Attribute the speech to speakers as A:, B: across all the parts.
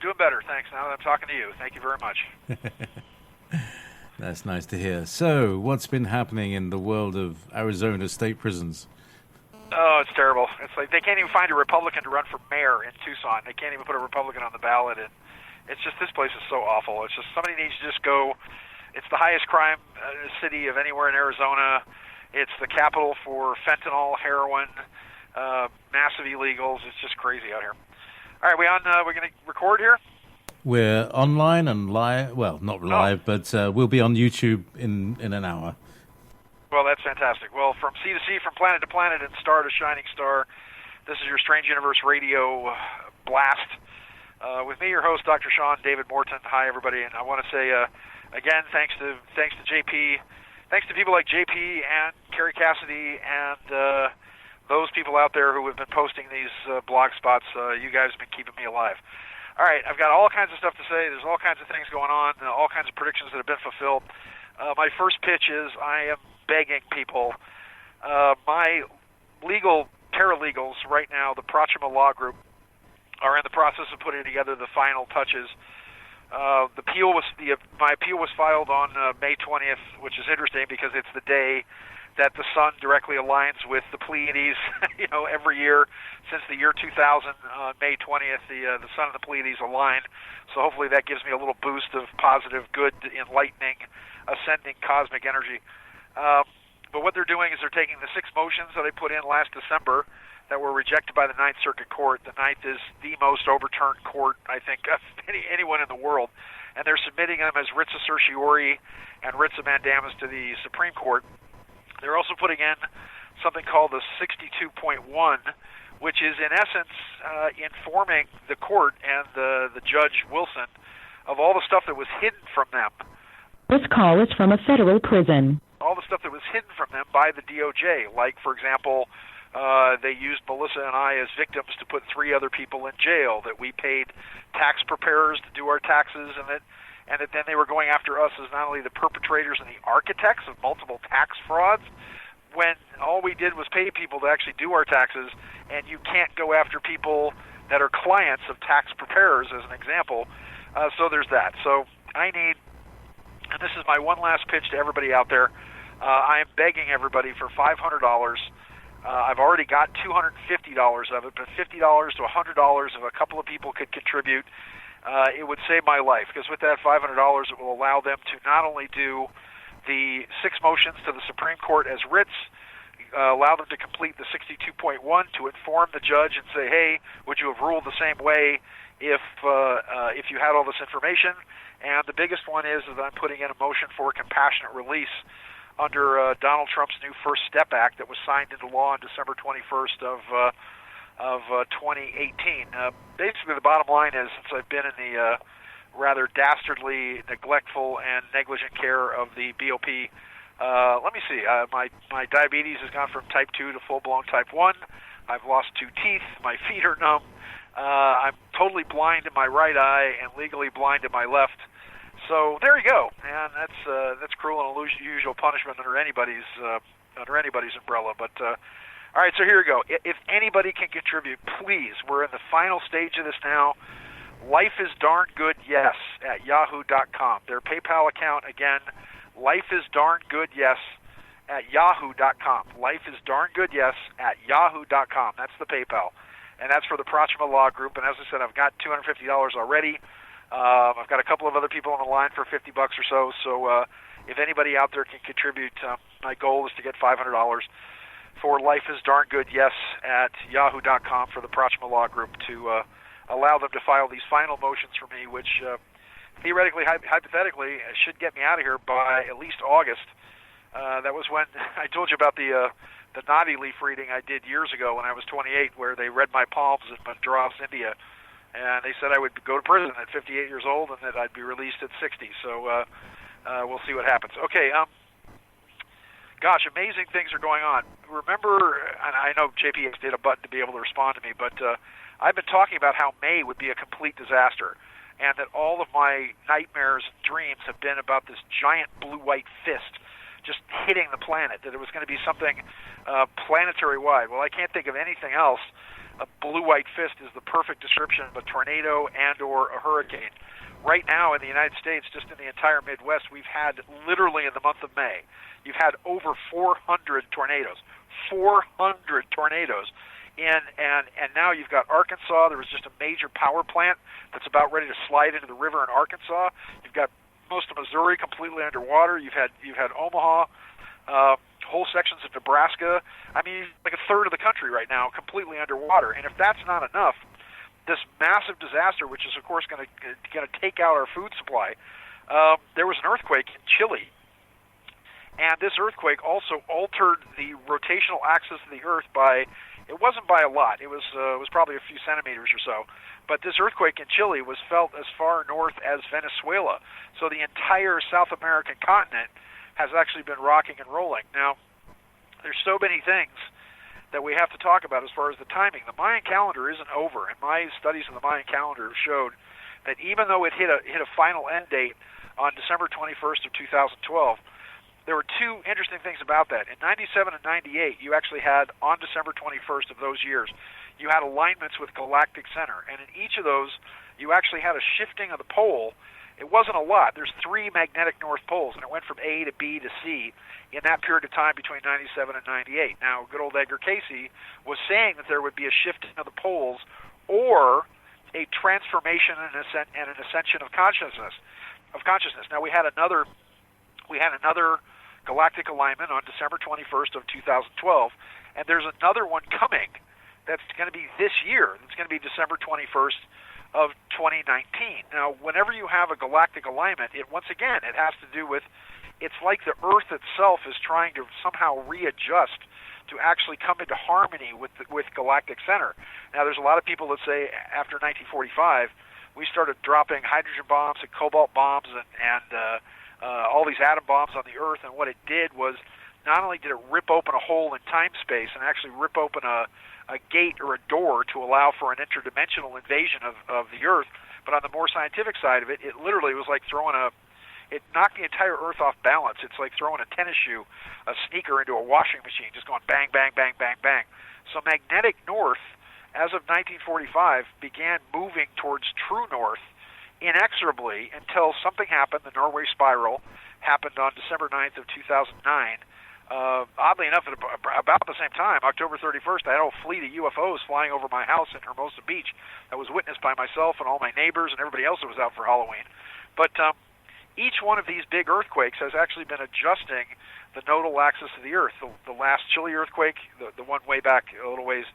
A: Doing better, thanks. Now that I'm talking to you. Thank you very much.
B: That's nice to hear. So, what's been happening in the world of Arizona state prisons?
A: Oh, it's terrible. It's like they can't even find a Republican to run for mayor in Tucson. They can't even put a Republican on the ballot, and it's just, this place is so awful. It's just, somebody needs to just go. It's the highest crime city of anywhere in Arizona. It's the capital for fentanyl, heroin, massive illegals. It's just crazy out here. All right, we're going to record here?
B: We're online and live. Well, not live, but we'll be on YouTube in an hour.
A: Well, that's fantastic. Well, from sea to sea, from planet to planet, and star to shining star, this is your Strange Universe Radio blast. With me, your host, Dr. Sean David Morton. Hi, everybody, and I want to say again, thanks to JP, thanks to people like JP and Carrie Cassidy and those people out there who have been posting these blog spots. You guys have been keeping me alive. All right, I've got all kinds of stuff to say. There's all kinds of things going on, all kinds of predictions that have been fulfilled. My first pitch is I am begging people. My legal paralegals right now, the Proxima Law Group, are in the process of putting together the final touches. My appeal was filed on May 20th, which is interesting because it's the day that the sun directly aligns with the Pleiades. Every year since the year 2000, May 20th, the sun and the Pleiades align. So hopefully that gives me a little boost of positive, good, enlightening, ascending cosmic energy. But what they're doing is they're taking the 6 motions that I put in last December that were rejected by the Ninth Circuit Court. The Ninth is the most overturned court, I think, of anyone in the world. And they're submitting them as writs of certiorari and writs of mandamus to the Supreme Court. They're also putting in something called the 62.1, which is in essence informing the court and the Judge Wilson of all the stuff that was hidden from them.
C: This call is from a federal prison.
A: All the stuff that was hidden from them by the DOJ, like, for example, they used Melissa and I as victims to put 3 other people in jail, that we paid tax preparers to do our taxes, and that then they were going after us as not only the perpetrators and the architects of multiple tax frauds, when all we did was pay people to actually do our taxes, and you can't go after people that are clients of tax preparers, as an example. So there's that. So I need, and this is my one last pitch to everybody out there, I am begging everybody for $500. I've already got $250 of it, but $50 to $100 if a couple of people could contribute, it would save my life, because with that $500, it will allow them to not only do the 6 motions to the Supreme Court as writs, allow them to complete the 62.1 to inform the judge and say, hey, would you have ruled the same way if you had all this information? And the biggest one is that I'm putting in a motion for compassionate release under Donald Trump's new First Step Act that was signed into law on December 21st of 2018. Basically, the bottom line is, since I've been in the rather dastardly, neglectful, and negligent care of the BOP, let me see, my diabetes has gone from type 2 to full-blown type 1. I've lost 2 teeth. My feet are numb. I'm totally blind in my right eye and legally blind in my left. So there you go, and that's cruel and unusual punishment under anybody's umbrella. But all right, so here we go. If anybody can contribute, please. We're in the final stage of this now. lifeisdarngoodYes at yahoo.com. Their PayPal account, again, lifeisdarngoodYes at yahoo.com. LifeisdarngoodYes at yahoo.com. That's the PayPal. And that's for the Proxima Law Group. And as I said, I've got $250 already. I've got a couple of other people on the line for $50 or so. So if anybody out there can contribute, my goal is to get $500 for lifeisdarngoodYes at yahoo.com for the Proxima Law Group to allow them to file these final motions for me, which theoretically, hypothetically, should get me out of here by at least August. That was when I told you about the Nadi leaf reading I did years ago when I was 28, where they read my palms in Madras, India, and they said I would go to prison at 58 years old and that I'd be released at 60. So we'll see what happens. Okay. Gosh, amazing things are going on. Remember, and I know JPX did a button to be able to respond to me, but I've been talking about how May would be a complete disaster, and that all of my nightmares and dreams have been about this giant blue-white fist just hitting the planet, that it was going to be something planetary-wide. Well, I can't think of anything else a blue-white fist is the perfect description of a tornado and or a hurricane. Right now in the United States, just in the entire Midwest, we've had literally in the month of May, you've had over 400 tornadoes. 400 tornadoes. And now you've got Arkansas. There was just a major power plant that's about ready to slide into the river in Arkansas. You've got most of Missouri completely underwater. You've had Omaha, whole sections of Nebraska. I mean, like a third of the country right now completely underwater. And if that's not enough, this massive disaster, which is of course going to take out our food supply. There was an earthquake in Chile, and this earthquake also altered the rotational axis of the Earth by. It wasn't by a lot. It was probably a few centimeters or so. But this earthquake in Chile was felt as far north as Venezuela. So the entire South American continent has actually been rocking and rolling. Now, there's so many things that we have to talk about as far as the timing. The Mayan calendar isn't over, and my studies of the Mayan calendar showed that even though it hit a final end date on December 21st of 2012, there were two interesting things about that. In 97 and 98, you actually had, on December 21st of those years, you had alignments with galactic center. And in each of those, you actually had a shifting of the pole. It wasn't a lot. There's three magnetic north poles, and it went from A to B to C in that period of time between 97 and 98. Now, good old Edgar Cayce was saying that there would be a shifting of the poles or a transformation and an ascension of consciousness. Now, we had another galactic alignment on December 21st of 2012, and there's another one coming that's going to be this year. It's going to be December 21st of 2019. Now, whenever you have a galactic alignment, it has to do with, it's like the Earth itself is trying to somehow readjust to actually come into harmony with galactic center. Now, there's a lot of people that say after 1945, we started dropping hydrogen bombs and cobalt bombs and all these atom bombs on the Earth, and what it did was not only did it rip open a hole in time-space and actually rip open a gate or a door to allow for an interdimensional invasion of the Earth, but on the more scientific side of it, it literally was like it knocked the entire Earth off balance. It's like throwing a tennis shoe, a sneaker into a washing machine, just going bang, bang, bang, bang, bang. So magnetic north, as of 1945, began moving towards true north, inexorably until something happened. The Norway Spiral happened on December 9th of 2009. Oddly enough, at about the same time, October 31st, I had a whole fleet of UFOs flying over my house in Hermosa Beach that was witnessed by myself and all my neighbors and everybody else that was out for Halloween. But each one of these big earthquakes has actually been adjusting the nodal axis of the Earth. The last Chile earthquake, the one way back a little ways,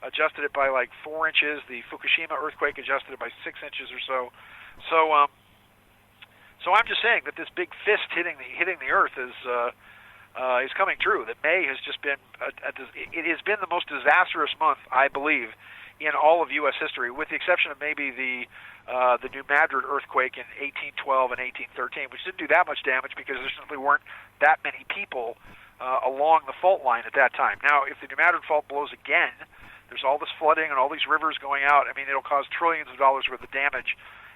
A: adjusted it by like 4 inches. The Fukushima earthquake adjusted it by 6 inches or so. So I'm just saying that this big fist hitting the Earth is coming true. That May has just been it has been the most disastrous month, I believe, in all of U.S. history, with the exception of maybe the New Madrid earthquake in 1812 and 1813, which didn't do that much damage because there simply weren't that many people along the fault line at that time. Now, if the New Madrid fault blows again, there's all this flooding and all these rivers going out. I mean, it'll cause trillions of dollars worth of damage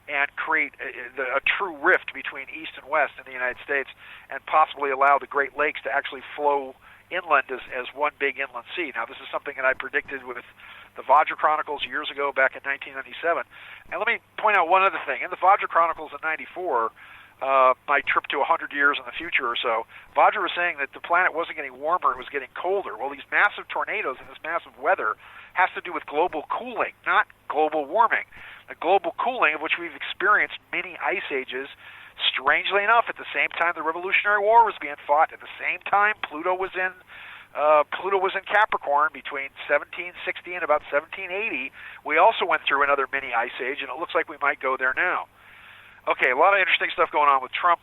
A: and create a true rift between East and West in the United States, and possibly allow the Great Lakes to actually flow inland as one big inland sea. Now, this is something that I predicted with the Vajra Chronicles years ago, back in 1997. And let me point out one other thing. In the Vajra Chronicles in 94, my trip to 100 years in the future or so, Vajra was saying that the planet wasn't getting warmer, it was getting colder. Well, these massive tornadoes and this massive weather has to do with global cooling, not global warming. The global cooling, of which we've experienced many ice ages. Strangely enough, at the same time the Revolutionary War was being fought, at the same time Pluto was in Capricorn between 1760 and about 1780. We also went through another mini ice age, and it looks like we might go there now. Okay, a lot of interesting stuff going on with Trump.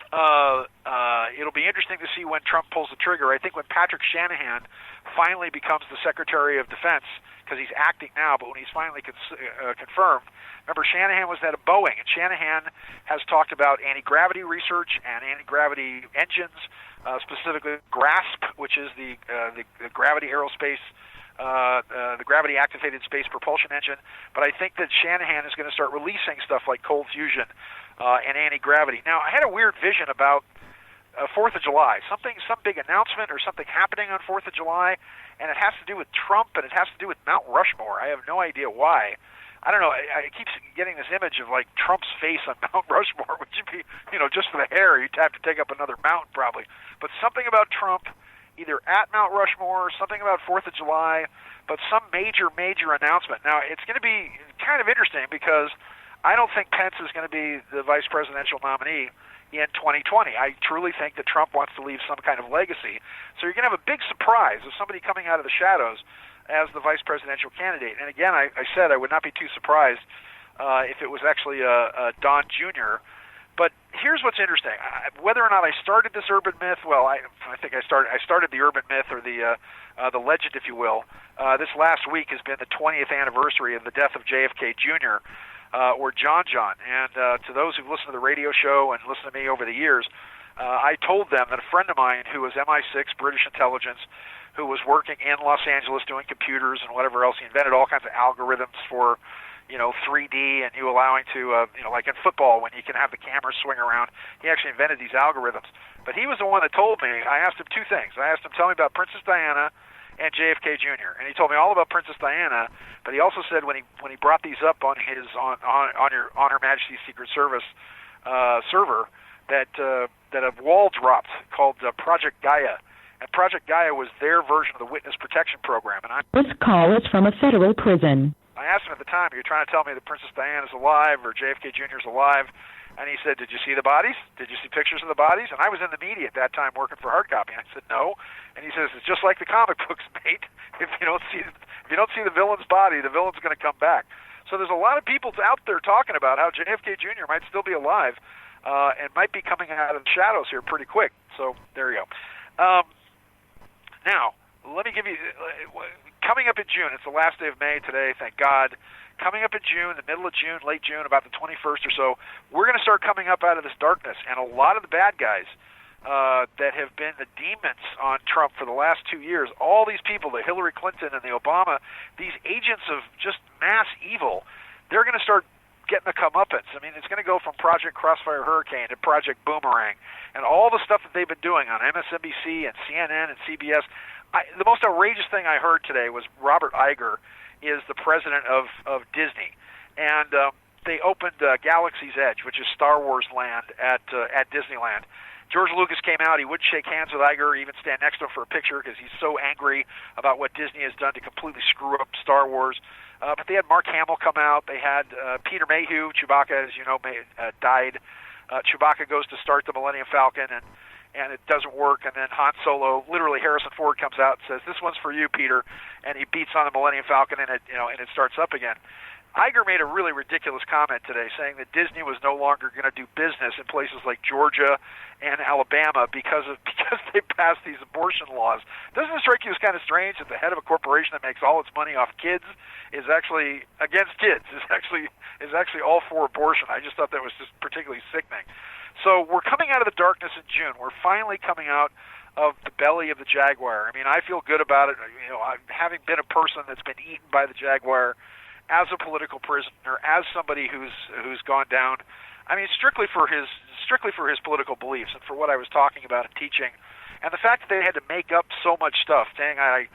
A: It'll be interesting to see when Trump pulls the trigger. I think when Patrick Shanahan finally becomes the Secretary of Defense, because he's acting now, but when he's finally confirmed. Remember, Shanahan was head of Boeing, and Shanahan has talked about anti-gravity research and anti-gravity engines, specifically GRASP, which is the gravity aerospace, the gravity activated space propulsion engine. But I think that Shanahan is going to start releasing stuff like cold fusion and anti-gravity. Now, I had a weird vision about 4th of July, some big announcement or something happening on 4th of July, and it has to do with Trump and it has to do with Mount Rushmore. I have no idea why. I don't know. I keep getting this image of like Trump's face on Mount Rushmore, which would be, just for the hair, you'd have to take up another mountain probably. But something about Trump, either at Mount Rushmore, something about 4th of July, but some major announcement. Now, it's going to be kind of interesting because I don't think Pence is going to be the vice presidential nominee in 2020. I truly think that Trump wants to leave some kind of legacy. So you're going to have a big surprise of somebody coming out of the shadows as the vice presidential candidate. And again, I said I would not be too surprised if it was actually Don Jr. But here's what's interesting: whether or not I started this urban myth, well, I think I started the urban myth or the legend, if you will. This last week has been the 20th anniversary of the death of JFK Jr. Or John. And to those who've listened to the radio show and listened to me over the years, I told them that a friend of mine who was MI6 British intelligence, who was working in Los Angeles doing computers and whatever else. He invented all kinds of algorithms for, 3D and you allowing to, like in football when you can have the camera swing around. He actually invented these algorithms. But he was the one that told me, I asked him two things. I asked him, tell me about Princess Diana and JFK Jr. And he told me all about Princess Diana, but he also said when he brought these up on Her Majesty's Secret Service server that a wall dropped called Project Gaia. And Project Gaia was their version of the Witness Protection Program. And
C: This call is from a federal prison.
A: I asked him at the time, "You're trying to tell me that Princess Diana's alive or JFK Jr.'s alive?" And he said, "Did you see the bodies? Did you see pictures of the bodies?" And I was in the media at that time working for hard copy. And I said, "No." And he says, "It's just like the comic books, mate. If you don't see the villain's body, the villain's going to come back." So there's a lot of people out there talking about how JFK Jr. might still be alive and might be coming out of the shadows here pretty quick. So there you go. Now, let me give you, coming up in June, it's the last day of May today, thank God. Coming up in June, the middle of June, late June, about the 21st or so, we're going to start coming up out of this darkness. And a lot of the bad guys that have been the demons on Trump for the last 2 years, all these people, the Hillary Clinton and the Obama, these agents of just mass evil, they're going to start getting the comeuppance. I mean, it's going to go from Project Crossfire Hurricane to Project Boomerang and all the stuff that they've been doing on MSNBC and CNN and CBS. The most outrageous thing I heard today was Robert Iger is the president of Disney, and they opened Galaxy's Edge, which is Star Wars land at Disneyland. George Lucas came out. He wouldn't shake hands with Iger or even stand next to him for a picture because he's so angry about what Disney has done to completely screw up Star Wars. But they had Mark Hamill come out. They had Peter Mayhew. Chewbacca, as you know, died. Chewbacca goes to start the Millennium Falcon, and it doesn't work. And then Han Solo, literally Harrison Ford, comes out and says, "This one's for you, Peter," and he beats on the Millennium Falcon, and it starts up again. Iger made a really ridiculous comment today saying that Disney was no longer going to do business in places like Georgia and Alabama because they passed these abortion laws. Doesn't it strike you as kind of strange that the head of a corporation that makes all its money off kids is actually against kids, is actually all for abortion? I just thought that was just particularly sickening. So we're coming out of the darkness in June. We're finally coming out of the belly of the jaguar. I mean, I feel good about it. Having been a person that's been eaten by the jaguar, as a political prisoner, as somebody who's gone down, I mean, strictly for his political beliefs and for what I was talking about and teaching, and the fact that they had to make up so much stuff, saying I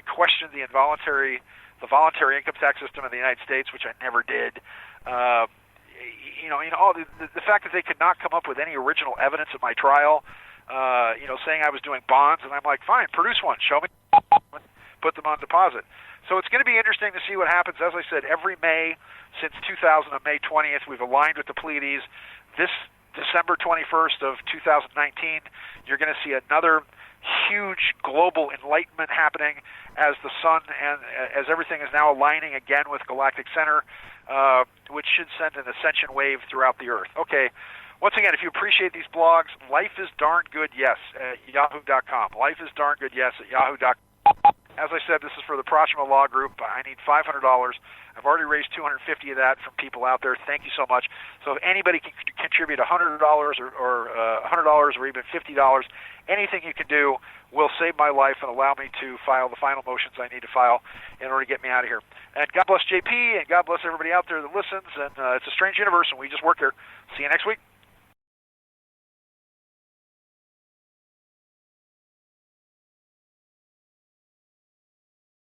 A: questioned the voluntary income tax system in the United States, which I never did. The fact that they could not come up with any original evidence at my trial, saying I was doing bonds, and I'm like, fine, produce one, show me, put them on deposit. So it's going to be interesting to see what happens. As I said, every May since 2000 on May 20th, we've aligned with the Pleiades. This December 21st of 2019, you're going to see another huge global enlightenment happening as the sun and as everything is now aligning again with galactic center, which should send an ascension wave throughout the Earth. Okay. Once again, if you appreciate these blogs, Life is Darn Good Yes at yahoo.com. Life is Darn Good Yes at yahoo.com. As I said, this is for the Proxima Law Group. I need $500. I've already raised $250 of that from people out there. Thank you so much. So if anybody can contribute $100 or $100 or even $50, anything you can do will save my life and allow me to file the final motions I need to file in order to get me out of here. And God bless JP, and God bless everybody out there that listens. And it's a strange universe, and we just work here. See you next week.